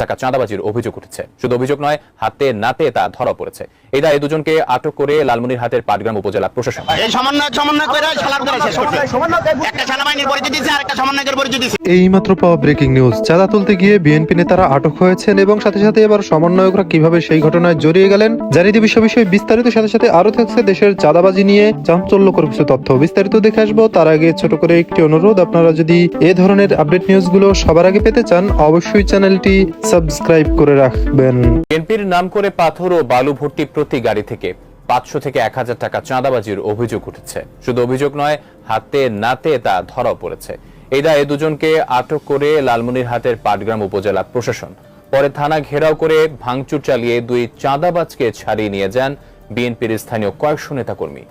টাকা চাঁদাবাজির অভিযোগ উঠেছে। শুধু অভিযোগ নয়, হাতে নাতে তা ধরা পড়েছে। এই দায়ে দুজনকে আটক করে লালমনিরহাটের পাটগ্রাম উপজেলা প্রশাসন এইমাত্র পাওয়া ব্রেকিং নিউজ। চাঁদা তুলতে গিয়ে বিএনপি নেতারা আটক হয়েছেন এবং সাথে সাথে এবার সমন্বয়করা কিভাবে সেই ঘটনায় জড়িয়ে গেলেন জানিয়ে দিবে বিষয়ে বিস্তারিত। সাথে সাথে আরো থাকছে দেশের চাঁদাবাজি নিয়ে চাঞ্চল্যকর কিছু তথ্য। বিস্তারিত দেখে আসবো। তার আগে ছোট করে একটি অনুরোধ, আপনারা যদি এ ধরনের আপডেট নিউজগুলো সবার আগে পেতে চান অবশ্যই চ্যানেলটি সাবস্ক্রাইব করে রাখবেন। বিএনপির নাম করে পাথর ও বালু ভর্তি প্রতি গাড়ি থেকে 500 থেকে 1000 টাকা চাঁদাবাজির অভিযোগ উঠেছে। শুধু অভিযোগ নয়, হাতে নাতে তা ধরা পড়েছে। এই দায়ে দুজনকে আটক করে লালমনিরহাটের পাটগ্রাম উপজেলা প্রশাসন। পরে থানা ঘেরাও করে ভাঙচুর চালিয়ে দুই চাঁদাবাজকে ছাড়িয়ে নিয়ে যান বিএনপির স্থানীয় কয়েকশো নেতাকর্মী।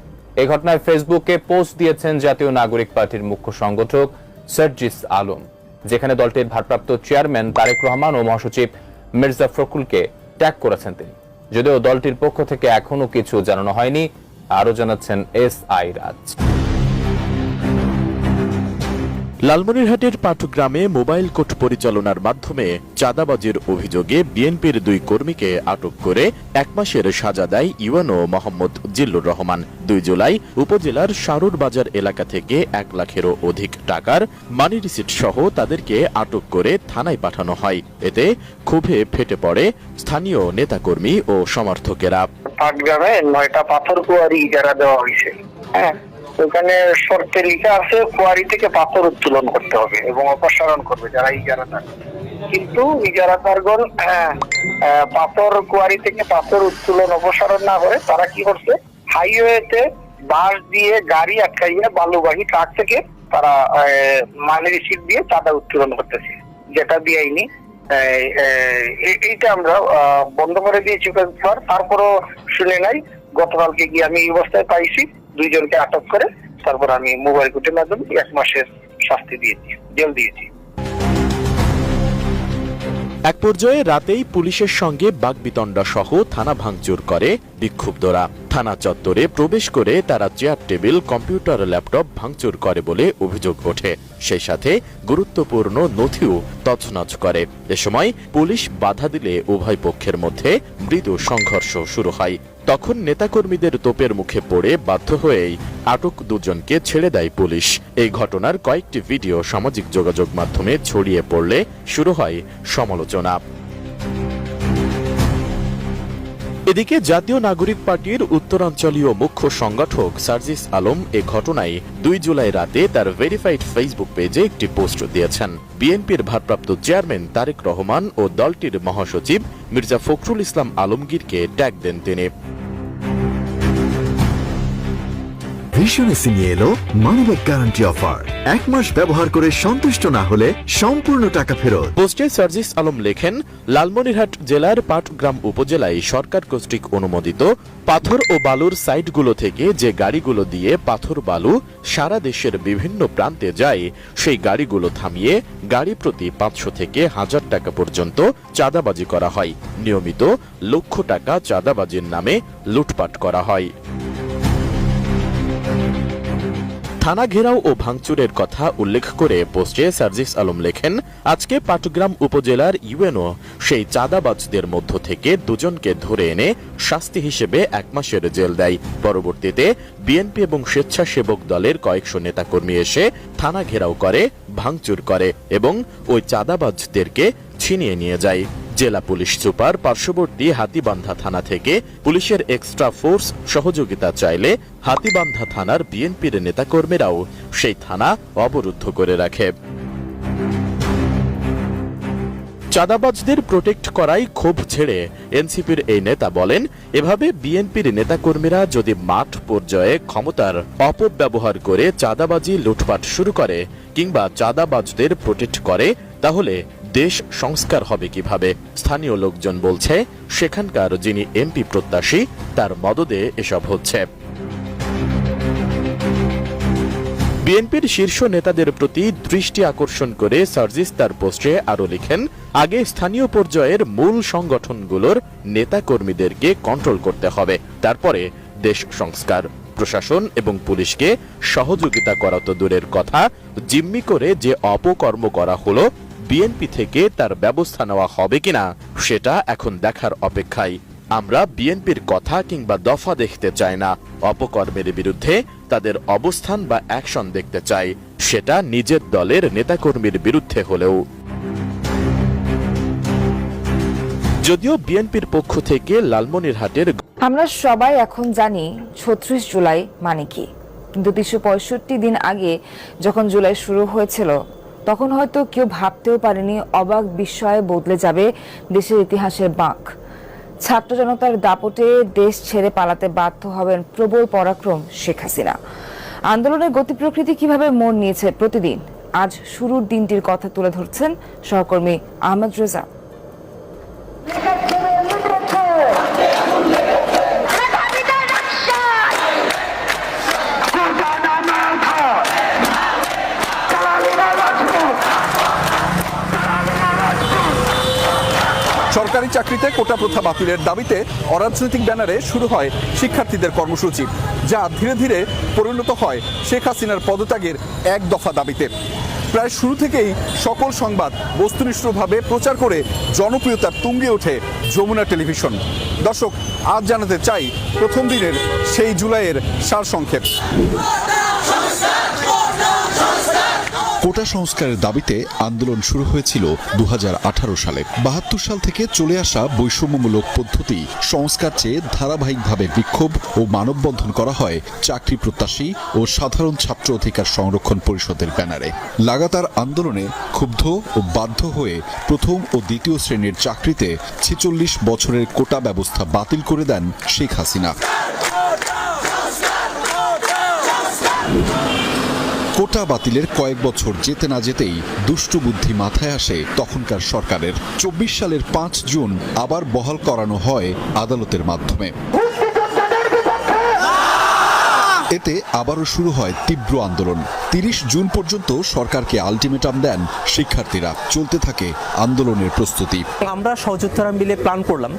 এই ঘটনায় ফেসবুকে পোস্ট দিয়েছেন জাতীয় নাগরিক পার্টির মুখ্য সংগঠক সার্জিস আলম, যেখানে দলটির ভারপ্রাপ্ত চেয়ারম্যান তারেক রহমান ও মহাসচিব মির্জা ফখরুলকে ট্যাগ করেছেন তিনি। যদিও দলটির পক্ষ থেকে এখনো কিছু জানানো হয়নি, আরো জানাচ্ছেন এসআই রাজ। লালমনিরহাটের পাটগ্রামে মোবাইল কোর্ট পরিচালনার মাধ্যমে চাঁদাবাজির অভিযোগে বিএনপির দুই কর্মীকে আটক করে 1 মাসের সাজা দেয় ইউএনও মোহাম্মদ জিল্লুর রহমান। 2 জুলাই উপজেলার সারুর বাজার এলাকা থেকে 1 লাখেরও অধিক টাকার মানি রিসিট সহ তাদেরকে আটক করে থানায় পাঠানো হয়। এতে ক্ষোভে ফেটে পড়ে স্থানীয় নেতাকর্মী ও সমর্থকেরা। পাটগ্রামে 9টা পাথর কুয়ারি ইজারা দেওয়া হয়েছে। ওখানে শর্তে লেখা আছে কুয়ারি থেকে পাথর উত্তোলন করতে হবে এবং অপসারণ করবে যারা ইজারাদার। কিন্তু ইজারাদারগণ পাথর কুয়ারি থেকে পাথর উত্তোলন অপসারণ না করে তারা কি করছে, হাইওয়েতে বাস দিয়ে গাড়ি আটকাইয়া বালুবাহী ট্রাক থেকে তারা মানি রিসিট দিয়ে চাঁদা উত্তোলন করতেছে, যেটা বেআইনি। এইটা আমরা বন্ধ করে দিয়েছি। তারপরও শুনে নাই, গতকালকে গিয়ে আমি এই অবস্থায় পাইছি। 2 জনকে আটক করে তারপর আমি মোবাইল কোর্টের মাধ্যমে 1 মাসের শাস্তি দিয়েছি, জেল দিয়েছি। এক পর্যায়ে রাতেই পুলিশের সঙ্গে বাকবিতণ্ডা সহ থানা ভাঙচুর করে বিক্ষুব্ধরা। থানা চত্বরে প্রবেশ করে তারা চেয়ার টেবিল, কম্পিউটার, ল্যাপটপ ভাঙচুর করে বলে অভিযোগ ওঠে। সেই সাথে গুরুত্বপূর্ণ নথিও তছনছ করে। এ সময় পুলিশ বাধা দিলে উভয় পক্ষের মধ্যে মৃদু সংঘর্ষ শুরু হয়। তখন নেতাকর্মীদের তোপের মুখে পড়ে বাধ্য হয়েই আটক দুজনকে ছেড়ে দেয় পুলিশ। এই ঘটনার কয়েকটি ভিডিও সামাজিক যোগাযোগ মাধ্যমে ছড়িয়ে পড়লে শুরু হয় সমালোচনা। এদিকে জাতীয় নাগরিক পার্টির উত্তরাঞ্চলীয় মুখ্য সংগঠক সার্জিস আলম এ ঘটনায় 2 জুলাই রাতে তার ভেরিফাইড ফেসবুক পেজে একটি পোস্ট দিয়েছেন। বিএনপির ভারপ্রাপ্ত চেয়ারম্যান তারেক রহমান ও দলটির মহাসচিব মির্জা ফখরুল ইসলাম আলমগীরকে ট্যাগ দেন তিনি। ভিশনেসি নিয়ে এলো মানিব্যাগ গ্যারান্টি অফার। 1 মাস ব্যবহার করে সন্তুষ্ট না হলে সম্পূর্ণ টাকা ফেরত। পোস্টে সার্জিস আলম লেখেন, লালমনিরহাট জেলার পাটগ্রাম উপজেলায় সরকার কর্তৃক অনুমোদিত পাথর ও বালুর সাইটগুলো থেকে যে গাড়িগুলো দিয়ে পাথর বালু সারা দেশের বিভিন্ন প্রান্তে যায়, সেই গাড়িগুলো থামিয়ে গাড়ি প্রতি 500 থেকে 1000 টাকা পর্যন্ত চাঁদাবাজি করা হয়। নিয়মিত লক্ষ টাকা চাঁদাবাজির নামে লুটপাট করা হয়। থানা ঘেরাও ও ভাঙচুরের কথা উল্লেখ করে পোস্টে সার্জিস আলম লেখেন, আজকে পাটগ্রাম উপজেলার ইউএনও সেই চাঁদাবাজদের মধ্য থেকে 2 জনকে ধরে এনে শাস্তি হিসেবে 1 মাসের জেল দেয়। পরবর্তীতে বিএনপি এবং স্বেচ্ছাসেবক দলের কয়েকশো নেতাকর্মী এসে থানা ঘেরাও করে, ভাঙচুর করে এবং ওই চাঁদাবাজদেরকে ছিনিয়ে নিয়ে যায়। জেলা পুলিশ সুপার পার্শ্ববর্তী হাতিবান্ধা থানা থেকে পুলিশের এক্সট্রা ফোর্স সহযোগিতা চাইলে হাতিবান্ধা থানার বিএনপির নেতাকর্মীরাও সেই থানা অবরুদ্ধ করে রাখে। চাঁদাবাজদের প্রোটেক্ট করাই ক্ষোভ ছেড়ে এনসিপির এই নেতা বলেন, এভাবে বিএনপির নেতাকর্মীরা যদি মাঠ পর্যায়ে ক্ষমতার অপব্যবহার করে চাঁদাবাজি, লুটপাট শুরু করে কিংবা চাঁদাবাজদের প্রোটেক্ট করে, তাহলে দেশ সংস্কার হবে কিভাবে? স্থানীয় লোকজন বলছে, সেখানকার যিনি এমপি প্রত্যাশী তার মদদে এসব হচ্ছে। বিএনপির শীর্ষ নেতাদের প্রতি দৃষ্টি আকর্ষণ করে সার্জিস তার পোস্টে আরো লিখেন, আগে স্থানীয় পর্যায়ের মূল সংগঠনগুলোর নেতাকর্মীদেরকে কন্ট্রোল করতে হবে, তারপরে দেশ সংস্কার। প্রশাসন এবং পুলিশকে সহযোগিতা করা তো দূরের কথা, জিম্মি করে যে অপকর্ম করা হলো বিএনপি থেকে তার ব্যবস্থা নেওয়া হবে কিনা সেটা এখন দেখার অপেক্ষায়। আমরা বিএনপির কথা কিংবা দফা দেখতে চাই না, অপকর্মের বিরুদ্ধে তাদের অবস্থান বা অ্যাকশন দেখতে চাই, সেটা নিজের দলের নেতাকর্মীর বিরুদ্ধে হলেও। যদিও বিএনপির পক্ষ থেকে লালমনিরহাটের আমরা সবাই এখন জানি ৩৬ জুলাই মানে কি, কিন্তু ৩৬৫ দিন আগে যখন জুলাই শুরু হয়েছিল তখন হয়তো কেউ ভাবতেও পারেনি অবাক বিস্ময়ে বদলে যাবে দেশের ইতিহাসের বাঁক। ছাত্র জনতার দাপটে দেশ ছেড়ে পালাতে বাধ্য হবেন প্রবল পরাক্রম শেখ হাসিনা। আন্দোলনের গতি প্রকৃতি কিভাবে মোড় নিয়েছে প্রতিদিন, আজ শুরুর দিনটির কথা তুলে ধরছেন সহকর্মী আহমদ রেজা। সরকারি চাকরিতে কোটা প্রথা বাতিলের দাবিতে অরাজনৈতিক ব্যানারে শুরু হয় শিক্ষার্থীদের কর্মসূচি, যা ধীরে ধীরে পরিণত হয় শেখ হাসিনার পদত্যাগের এক দফা দাবিতে। প্রায় শুরু থেকেই সকল সংবাদ বস্তুনিষ্ঠভাবে প্রচার করে জনপ্রিয়তার তুঙ্গে ওঠে যমুনা টেলিভিশন। দর্শক, আজ জানাতে চাই প্রথম দিনের সেই জুলাইয়ের সারসংক্ষেপ। কোটা সংস্কারের দাবিতে আন্দোলন শুরু হয়েছিল ২০১৮ সালে। ৭২ সাল থেকে চলে আসা বৈষম্যমূলক পদ্ধতি সংস্কার চেয়ে ধারাবাহিকভাবে বিক্ষোভ ও মানববন্ধন করা হয় চাকরি প্রত্যাশী ও সাধারণ ছাত্র অধিকার সংরক্ষণ পরিষদের ব্যানারে। লাগাতার আন্দোলনে ক্ষুব্ধ ও বাধ্য হয়ে প্রথম ও দ্বিতীয় শ্রেণীর চাকরিতে ৪৬ বছরের কোটা ব্যবস্থা বাতিল করে দেন শেখ হাসিনা। কোটা বাতিলের কয়েক বছর যেতে না যেতেই দুষ্টু বুদ্ধি মাথায় আসে তখনকার সরকারের। ২৪ সালের ৫ জুন আবার বহাল করানো হয় আদালতের মাধ্যমে। এতে আবারও শুরু হয় তীব্র আন্দোলন। ৩০ জুন পর্যন্ত সরকারকে আলটিমেটাম দেন শিক্ষার্থীরা। চলতে থাকে আন্দোলনের প্রস্তুতি। আমরা সহযোদ্ধারা মিলে প্ল্যান করলাম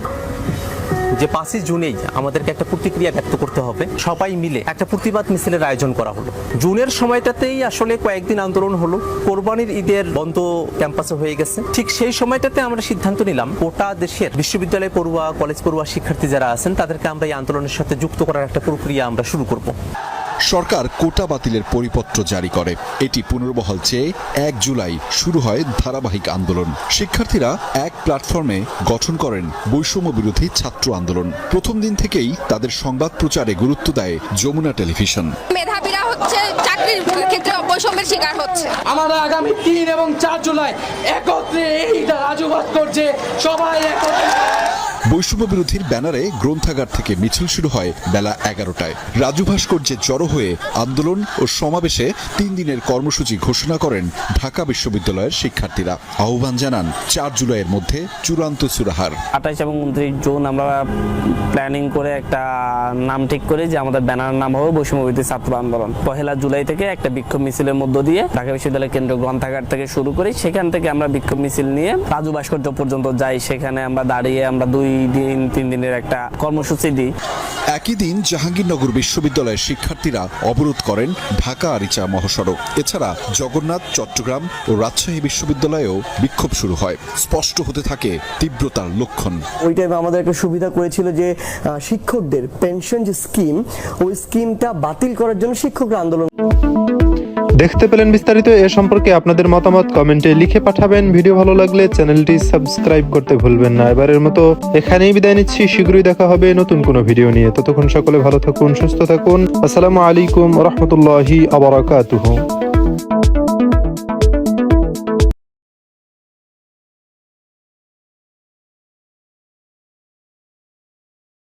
যে ৫ই জুনেই আমাদেরকে একটা প্রতিক্রিয়া ব্যক্ত করতে হবে। সবাই মিলে একটা প্রতিবাদ মিছিলের আয়োজন করা হলো। জুনের সময়টাতেই আসলে কয়েকদিন আন্দোলন হলো, কোরবানির ঈদের বন্ধ ক্যাম্পাসে হয়ে গেছে। ঠিক সেই সময়টাতে আমরা সিদ্ধান্ত নিলাম গোটা দেশের বিশ্ববিদ্যালয় পড়ুয়া, কলেজ পড়ুয়া শিক্ষার্থী যারা আছেন তাদেরকে আমরা এই আন্দোলনের সাথে যুক্ত করার একটা প্রক্রিয়া আমরা শুরু করব। সরকার কোটা বাতিলের পরিপত্র জারি করে। এটি পুনর্বহাল চেয়ে ১ জুলাই শুরু হয় ধারাবাহিক আন্দোলন। শিক্ষার্থীরা এক প্ল্যাটফর্মে গঠন করেন বৈষম্য বিরোধী ছাত্র আন্দোলন। প্রথম দিন থেকেই তাদের সংবাদ প্রচারে গুরুত্ব দেয় যমুনা টেলিভিশন। মেধাবীরা হচ্ছে চাকরির ক্ষেত্রে বৈষম্যের শিকার হচ্ছে। আমরা আগামী ৩ এবং ৪ জুলাই একত্রে এই রাজুবাদ করছে, সবাই একত্রে। বৈষম্য বিরোধীর ব্যানারে গ্রন্থাগার থেকে মিছিল শুরু হয় বেলা ১১টায়। রাজু ভাস্কর্যে জড়ো হয়ে আন্দোলন ও সমাবেশে ৩ দিনের কর্মসূচি ঘোষণা করেন ঢাকা বিশ্ববিদ্যালয়ের শিক্ষার্থীরা। আহ্বান জানান ৪ জুলাইয়ের মধ্যে চূড়ান্ত সুরাহার। ২৮ এবং ২৯ জুন আমরা প্ল্যানিং করে একটা নাম ঠিক করি যে আমাদের ব্যানারের নাম হবে বৈষম্য বিরোধী ছাত্র আন্দোলন। ১ জুলাই থেকে একটা বিক্ষোভ মিছিলের মধ্য দিয়ে ঢাকা বিশ্ববিদ্যালয় কেন্দ্রীয় গ্রন্থাগার থেকে শুরু করি। সেখান থেকে আমরা বিক্ষোভ মিছিল নিয়ে রাজু ভাস্কর্য পর্যন্ত যাই। সেখানে আমরা দাঁড়িয়ে আমরা ২-৩ দিনের একটা কর্মসূচি দিই। একই দিন জাহাঙ্গীরনগর বিশ্ববিদ্যালয়ের শিক্ষার্থীরা অবরোধ করেন ঢাকা আরিচা মহাসড়ক। এছাড়া জগন্নাথ, চট্টগ্রাম ও রাজশাহী বিশ্ববিদ্যালয়েও বিক্ষোভ শুরু হয়। স্পষ্ট হতে থাকে তীব্রতার লক্ষণ। ওই টাইমে আমাদের একটা সুবিধা করেছিল যে শিক্ষকদের পেনশন যে স্কিম, ওই স্কিমটা বাতিল করার জন্য শিক্ষকরা আন্দোলন। দেখতে পেলেন বিস্তারিত। এ সম্পর্কে আপনাদের মতামত কমেন্টে লিখে পাঠাবেন। ভিডিও ভালো লাগলে চ্যানেলটি সাবস্ক্রাইব করতে ভুলবেন না। এবারের মতো এখানেই বিদায় নিচ্ছি। শীঘ্রই দেখা হবে নতুন কোনো ভিডিও নিয়ে। ততক্ষণ সকলে ভালো থাকুন, সুস্থ থাকুন। আসসালামু আলাইকুম ওয়া রাহমাতুল্লাহি ওয়া বারাকাতুহু।